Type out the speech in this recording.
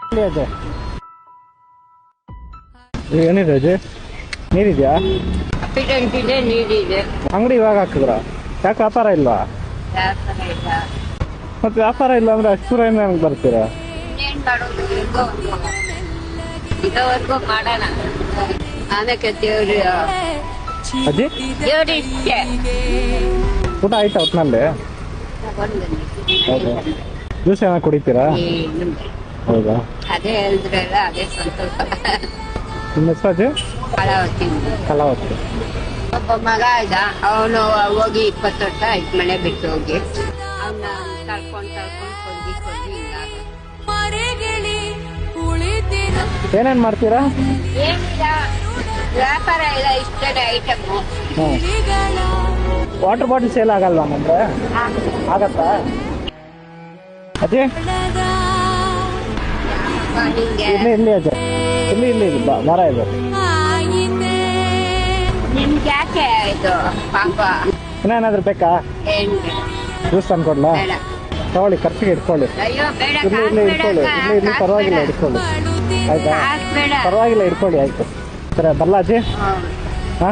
ಅಜ್ಜಿ ಏನಿದೆ ಅಜ್ಜಿ ನೀರಿದ್ಯಾ? ನೀರಿದೆ. ಅಂಗಡಿ ಇವಾಗ ಹಾಕಿದ್ರ ಯಾಕೆ ವ್ಯಾಪಾರ ಇಲ್ವಾ? ಮತ್ತೆ ವ್ಯಾಪಾರ ಇಲ್ಲ ಅಂದ್ರೆ ಅಷ್ಟು ದೂರ ಹೆಂಗ್ ಬರ್ತೀರಾ? ಏನ್ ಮಾಡೋದು ಇದುವರೆಗೂ ಮಾಡೋಣ ಆಮೇಲೆ ದೇವ್ರಿ ಅಜ್ಜಿ ದೇವ್ರಿಷ್ಟೇ ಊಟ ಆಯ್ತಾ ಹೊತ್ನಲ್ಲಿ? ಹೌದಾ ಜ್ಯೂಸ್ ಏನಾದ್ರು ಕುಡಿತೀರಾ? ಹೌದಾ ಅದೇ ಹೇಳಿದ್ರಲ್ಲ ಅದೇ ಸಂತೋಷ. ನಿಮ್ಮ ಹೆಸರು ಅಜ್ಜಿ? ಕಲಾವತಿ. ಒಬ್ಬ ಮಗ ಇದ್ದ, ಅವನು ಹೋಗಿ 20 ವರ್ಷ ಆಯ್ತು ಮನೆ ಬಿಟ್ಟು ಹೋಗಿ. ಅವನ್ನ ಕಳ್ಕೊಂಡು ಏನೇನ್ ಮಾಡ್ತೀರಾ? ಏನಿಲ್ಲ ವ್ಯಾಪಾರ ಇಲ್ಲ, ಇಷ್ಟೇ ಐಟಮು. ವಾಟರ್ ಬಾಟಲ್ ಸೇಲ್ ಆಗಲ್ವಾ ನಮ್ಗೆ? ಆಗತ್ತಾ ಅಜ್ಜಿ? ಇಲ್ಲಿ ಅಜ್ಜಿ ಇಲ್ಲಿ ಮರ ಇದೆ. ನಿಮ್ಗೆ ಯಾಕೆ ಇದು ಪಾಪ? ಇನ್ನೇನಾದ್ರೂ ಬೇಕಾ? ಜ್ಯೂಸ್ ತಂದ್ಕೊಡ್ಲಾ? ತಗೊಳ್ಳಿ, ಖರ್ಚಿಗೆ ಇಟ್ಕೊಳ್ಳಿ. ಅಯ್ಯೋ ಬೇಡ, ಇಲ್ಲಿ ಇಟ್ಕೊಳ್ಳಿ. ಇಲ್ಲಿ ಪರವಾಗಿಲ್ಲ ಇಟ್ಕೊಳ್ಳಿ ಆಯ್ತಾ? ಪರವಾಗಿಲ್ಲ ಇಟ್ಕೊಳ್ಳಿ ಆಯ್ತು. ಸರಿ ಬರ್ಲಾ ಅಜ್ಜಿ? ಹಾ